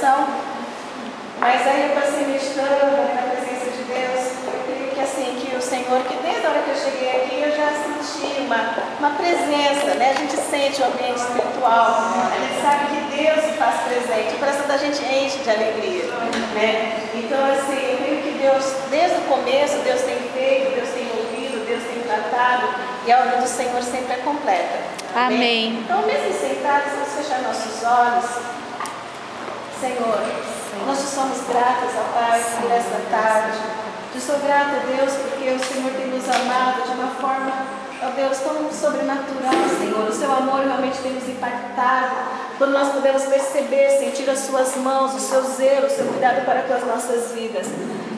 coração, mas aí eu passei meditando na presença de Deus. Eu creio que assim, que o Senhor, que desde a hora que eu cheguei aqui, eu já senti uma presença, né? A gente sente o ambiente espiritual, a gente sabe que Deus se faz presente, o coração da gente enche de alegria, né? Então assim, eu creio que Deus, desde o começo, Deus tem feito, Deus tem ouvido, Deus tem tratado, e a obra do Senhor sempre é completa. Amém. Então, mesmo sentados, vamos fechar nossos olhos. Senhor, nós te somos gratas, ó Pai, por esta tarde. Eu sou grata, Deus, porque o Senhor tem nos amado de uma forma, ó Deus, tão sobrenatural, Senhor. O seu amor realmente tem nos impactado, quando nós podemos perceber, sentir as suas mãos, o seu zelo, o seu cuidado para com as nossas vidas.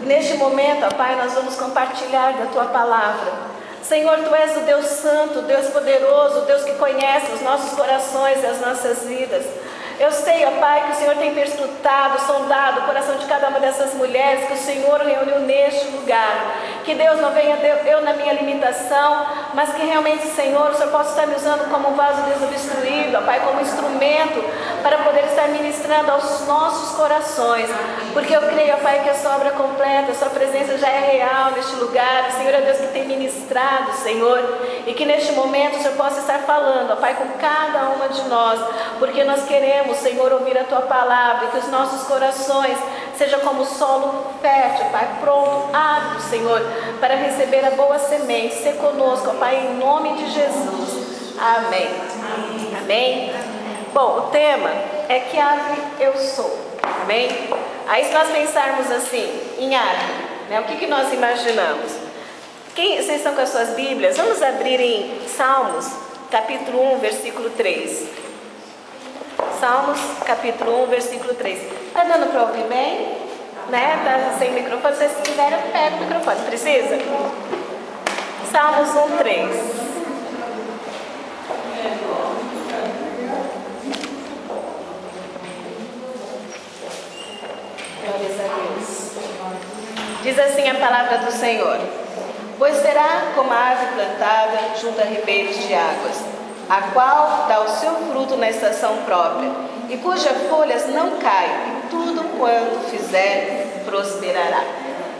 E neste momento, ó Pai, nós vamos compartilhar da tua palavra. Senhor, tu és o Deus santo, o Deus poderoso, o Deus que conhece os nossos corações e as nossas vidas. Eu sei, ó Pai, que o Senhor tem perscrutado, sondado o coração de cada uma dessas mulheres que o Senhor reuniu neste lugar. Que Deus não venha eu na minha limitação, mas que realmente, Senhor, o Senhor possa estar me usando como um vaso desobstruído, ó Pai, como instrumento para poder estar ministrando aos nossos corações. Porque eu creio, ó Pai, que a sua obra completa, a sua presença já é real neste lugar. O Senhor é Deus que tem ministrado, Senhor, e que neste momento o Senhor possa estar falando, ó Pai, com cada uma de nós, porque nós queremos, Senhor, ouvir a tua palavra, e que os nossos corações sejam como solo fértil, Pai, pronto, ávido, Senhor, para receber a boa semente. Se conosco, ó Pai, em nome de Jesus. Amém. Amém. Bom, o tema é que árvore eu sou. Amém? Aí se nós pensarmos assim, em árvore, né, o que nós imaginamos? Vocês estão com as suas Bíblias? Vamos abrir em Salmos, capítulo 1, versículo 3. Salmos, capítulo 1, versículo 3. Está dando para ouvir bem? Né? Está sem microfone? Se vocês quiserem, eu pego o microfone. Precisa? Salmos 1, 3. Glórias a Deus. Diz assim a palavra do Senhor: pois será como a árvore plantada junto a ribeiros de águas, a qual dá o seu fruto na estação própria, e cujas folhas não caem, e tudo quanto fizer prosperará.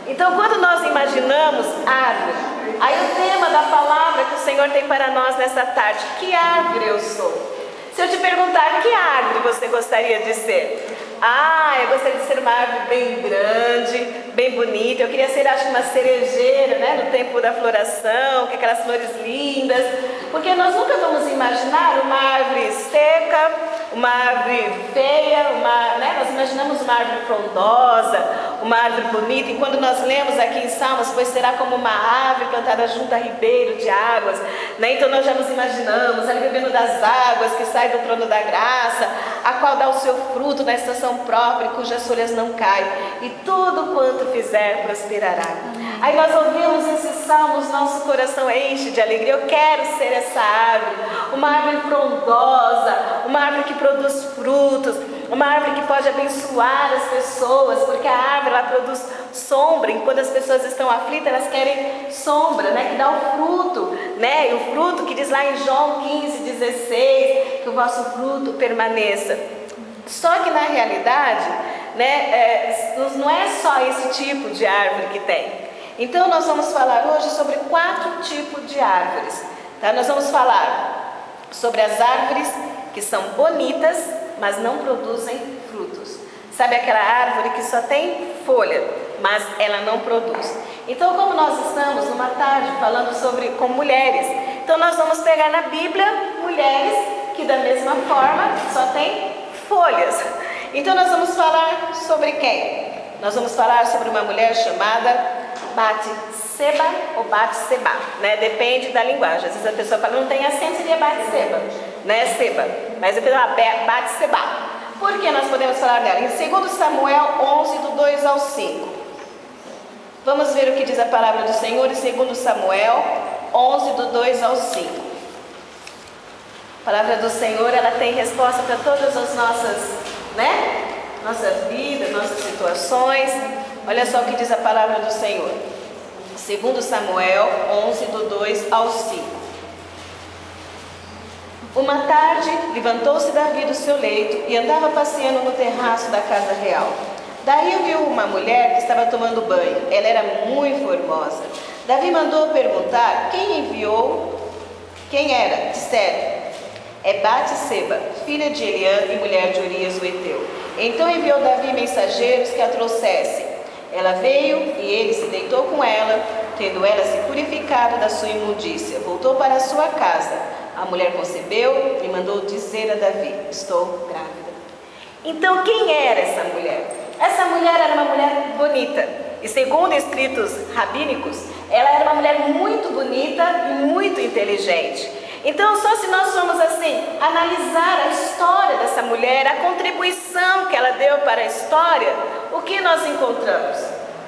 Então, quando nós imaginamos árvore, aí o tema da palavra que o Senhor tem para nós nessa tarde: que árvore eu sou? Se eu te perguntar, que árvore você gostaria de ser? Eu gostaria de ser uma árvore bem grande, bem bonita. Eu queria ser, acho, uma cerejeira, né, no tempo da floração, com aquelas flores lindas. Porque nós nunca vamos imaginar uma árvore seca, uma árvore feia, né, nós imaginamos uma árvore frondosa, uma árvore bonita. E quando nós lemos aqui em Salmos, pois será como uma árvore plantada junto a ribeiro de águas, né? Então nós já nos imaginamos ali bebendo das águas que saem do trono da graça, a qual dá o seu fruto na estação própria, cujas folhas não caem, e tudo quanto fizer prosperará. Aí nós ouvimos esses salmos, nosso coração enche de alegria. Eu quero ser essa árvore, uma árvore frondosa, uma árvore que produz frutos, uma árvore que pode abençoar as pessoas, porque a árvore, ela produz sombra. Enquanto as pessoas estão aflitas, elas querem sombra, né, que dá o fruto, né, e o fruto que diz lá em João 15:16, que o vosso fruto permaneça. Só que na realidade, né, não é só esse tipo de árvore que tem. Então nós vamos falar hoje sobre 4 tipos de árvores, tá? Nós vamos falar sobre as árvores que são bonitas, mas não produzem frutos. Sabe aquela árvore que só tem folha, mas ela não produz? Então, como nós estamos numa tarde falando com mulheres, então nós vamos pegar na Bíblia mulheres que da mesma forma só tem folhas. Então nós vamos falar sobre quem? Nós vamos falar sobre uma mulher chamada Batseba ou Batseba, né? Depende da linguagem. Às vezes a pessoa fala, não tem acento, seria Batseba, né? Seba. Mas eu falo Batseba. Por que nós podemos falar dela? Em 2 Samuel 11, do 2 ao 5. Vamos ver o que diz a palavra do Senhor em 2 Samuel 11, do 2 ao 5. A palavra do Senhor, ela tem resposta para todas as nossas, né? Nossas vidas, nossas situações. Olha só o que diz a palavra do Senhor. 2 Samuel 11, do 2 ao 5. Uma tarde, levantou-se Davi do seu leito e andava passeando no terraço da casa real. Daí viu uma mulher que estava tomando banho. Ela era muito formosa. Davi mandou perguntar quem enviou, quem era. Disseram: é Batseba, filha de Eliã e mulher de Urias o Heteu. Então enviou Davi mensageiros que a trouxessem. Ela veio e ele se deitou com ela, tendo ela se purificado da sua imundícia. Voltou para a sua casa. A mulher concebeu e mandou dizer a Davi: estou grávida. Então quem era essa mulher? Essa mulher era uma mulher bonita. E segundo escritos rabínicos, ela era uma mulher muito bonita e muito inteligente. Então, só se nós formos assim, analisar a história dessa mulher, a contribuição que ela deu para a história, o que nós encontramos?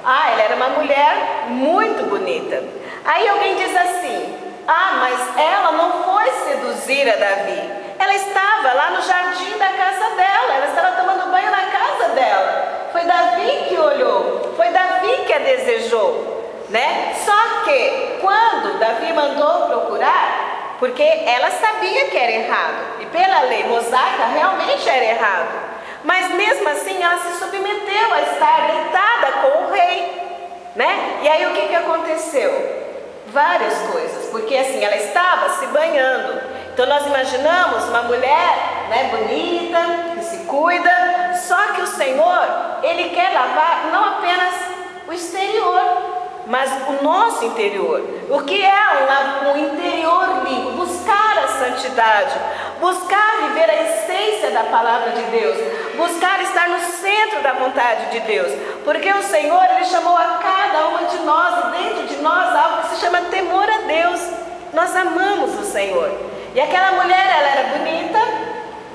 Ela era uma mulher muito bonita. Aí alguém diz assim: mas ela não foi seduzir a Davi. Ela estava lá no jardim da casa dela, ela estava tomando banho na casa dela. Foi Davi que olhou, foi Davi que a desejou, né? Só que quando Davi mandou procurar, porque ela sabia que era errado, e pela lei mosaica realmente era errado, mas mesmo assim ela se submeteu a estar deitada com o rei, né? E aí o que aconteceu? Várias coisas, porque assim, ela estava se banhando. Então nós imaginamos uma mulher, né, bonita, que se cuida, só que o Senhor, Ele quer lavar não apenas o exterior, mas o nosso interior. O que é um interior limpo? Buscar a santidade, buscar viver a essência da palavra de Deus, buscar estar no centro da vontade de Deus, porque o Senhor, Ele chamou a cada uma de nós, e dentro de nós algo que se chama temor a Deus. Nós amamos o Senhor. E aquela mulher, ela era bonita,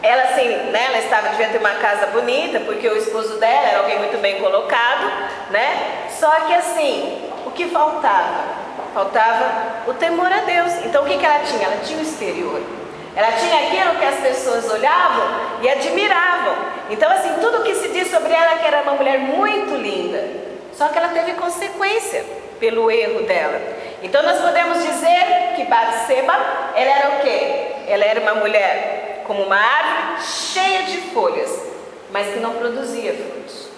ela assim, né, ela devia ter uma casa bonita, porque o esposo dela era alguém muito bem colocado, né? Só que assim, o que faltava? Faltava o temor a Deus. Então o que ela tinha? Ela tinha o exterior. Ela tinha aquilo que as pessoas olhavam e admiravam. Então assim, tudo que se diz sobre ela é que era uma mulher muito linda. Só que ela teve consequência pelo erro dela. Então nós podemos dizer que Batseba, ela era o quê? Ela era uma mulher como uma árvore cheia de folhas, mas que não produzia frutos.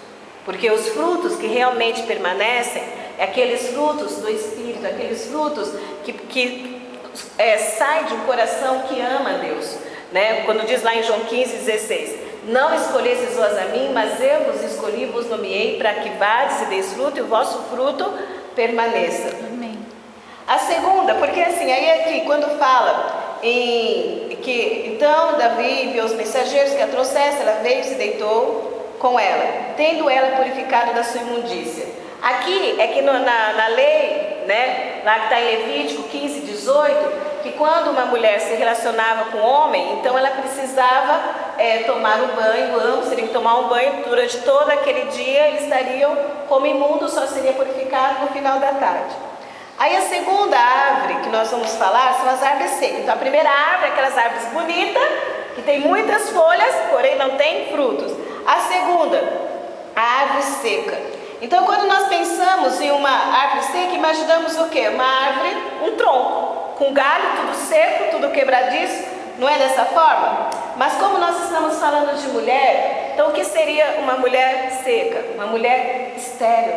Porque os frutos que realmente permanecem é aqueles frutos do Espírito, aqueles frutos que saem de um coração que ama a Deus, né? Quando diz lá em João 15:16: não escolhestes vós a mim, mas eu vos escolhi, vos nomeei para que vades e deis fruto e o vosso fruto permaneça. Amém. A segunda, porque assim, aí aqui quando fala que então Davi enviou os mensageiros que a trouxessem, ela veio e se deitou com ela, tendo ela purificado da sua imundícia. Aqui é que na lei, né, lá que está em Levítico 15:18, que quando uma mulher se relacionava com um homem, então ela precisava tomar um banho, ambos teriam que tomar um banho durante todo aquele dia, eles estariam como imundos, só seria purificado no final da tarde. Aí a segunda árvore que nós vamos falar são as árvores secas. Então a primeira árvore é aquelas árvores bonitas, que tem muitas folhas, porém não tem frutos. A segunda, a árvore seca. Então quando nós pensamos em uma árvore seca, imaginamos o quê? Uma árvore, um tronco, com galho tudo seco, tudo quebradiço, não é dessa forma? Mas como nós estamos falando de mulher, então o que seria uma mulher seca? Uma mulher estéril,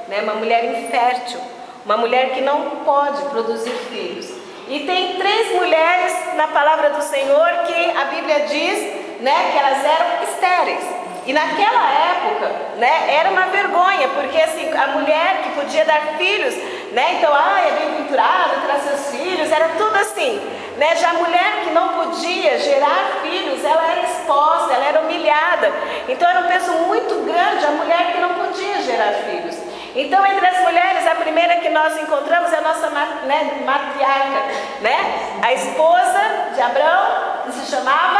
né? Uma mulher infértil. Uma mulher que não pode produzir filhos. E tem 3 mulheres na palavra do Senhor que a Bíblia diz, né, que elas eram estéreis. E naquela época, né, era uma vergonha, porque assim, a mulher que podia dar filhos, né, então, é bem-aventurada, terá seus filhos, era tudo assim, né, já a mulher que não podia gerar filhos, ela era exposta, ela era humilhada. Então era um peso muito grande a mulher que não podia gerar filhos. Então, entre as mulheres, a primeira que nós encontramos é a nossa matriarca, né? A esposa de Abrão, que se chamava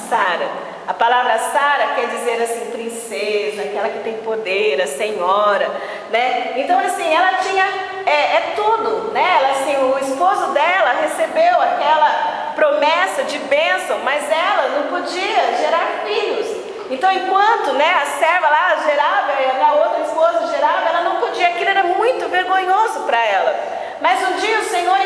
Sara. A palavra Sara quer dizer assim, princesa, aquela que tem poder, a senhora, né? Então, assim, ela tinha tudo, né? Ela, assim, o esposo dela recebeu aquela promessa de bênção, mas ela não podia gerar filhos. Então, enquanto, né, a serva lá gerava, e a outra esposa gerava, ela não podia, aquilo era muito vergonhoso para ela. Mas um dia o Senhor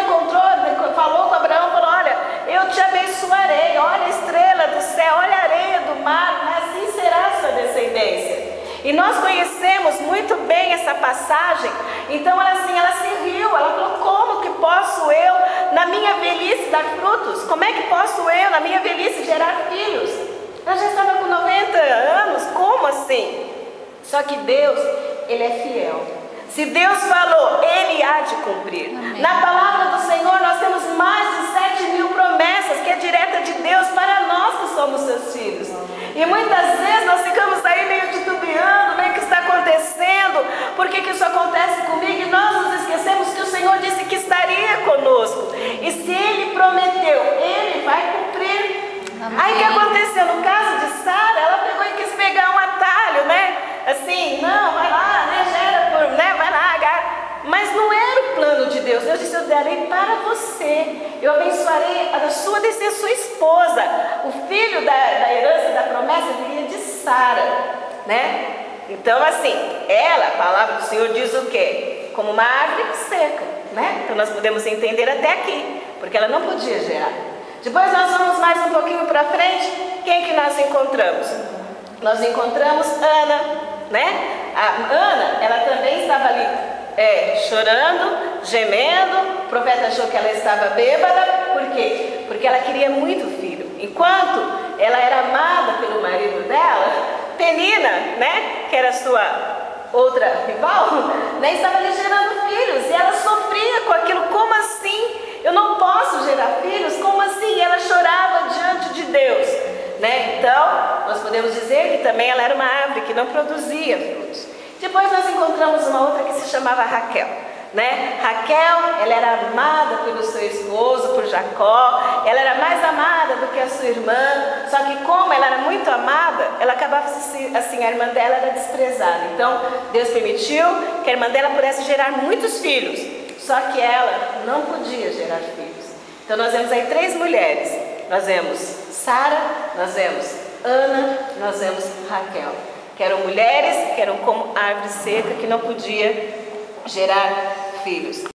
falou com Abraão, falou: olha, eu te abençoarei, olha a estrela do céu, olha a areia do mar, assim será a sua descendência. E nós conhecemos muito bem essa passagem. Então ela se riu, ela falou: como que posso eu na minha velhice dar frutos? Como é que posso eu na minha velhice gerar filhos? Ela já estava com 90 anos, como assim? Só que Deus, Ele é fiel. Se Deus falou, Ele há de cumprir. Amém. Na palavra do Senhor nós temos mais de 7.000 promessas que é direta de Deus para nós que somos seus filhos. E muitas vezes nós ficamos aí meio titubeando, meio que está acontecendo, por que isso acontece comigo? E nós nos esquecemos que o Senhor disse que estaria conosco. E se Ele prometeu, Ele vai cumprir. Amém. Aí o que aconteceu? No caso de Sara, ela pegou e quis pegar um atalho, né? Assim, não, vai lá, né? Gera, né? Vai lá, Agar. Mas não era o plano de Deus. Deus disse: eu darei para você, eu abençoarei a sua descendência, sua esposa. O filho da herança da promessa viria de Sara, né? Então assim, ela, a palavra do Senhor diz o quê? Como uma árvore seca, né? Então nós podemos entender até aqui, porque ela não podia gerar. Depois nós vamos mais um pouquinho para frente. Quem que nós encontramos? Nós encontramos Ana, né? A Ana, ela também estava ali chorando, gemendo. O profeta achou que ela estava bêbada. Por quê? Porque ela queria muito filho. Enquanto ela era amada pelo marido dela, Penina, né, que era sua outra rival, né, estava lhe gerando filhos. E ela sofria com aquilo. Como assim? Eu não posso gerar filhos? Como assim? E ela chorava diante de Deus, né? Então, nós podemos dizer que também ela era uma árvore que não produzia frutos. Depois nós encontramos uma outra que se chamava Raquel, né? Raquel, ela era amada pelo seu esposo, por Jacó. Ela era mais amada do que a sua irmã. Só que como ela era muito amada, ela acabava assim, a irmã dela era desprezada. Então Deus permitiu que a irmã dela pudesse gerar muitos filhos, só que ela não podia gerar filhos. Então nós vemos aí 3 mulheres. Nós vemos Sara, nós vemos Ana, nós vemos Raquel, que eram mulheres que eram como árvore seca, que não podia gerar filhos.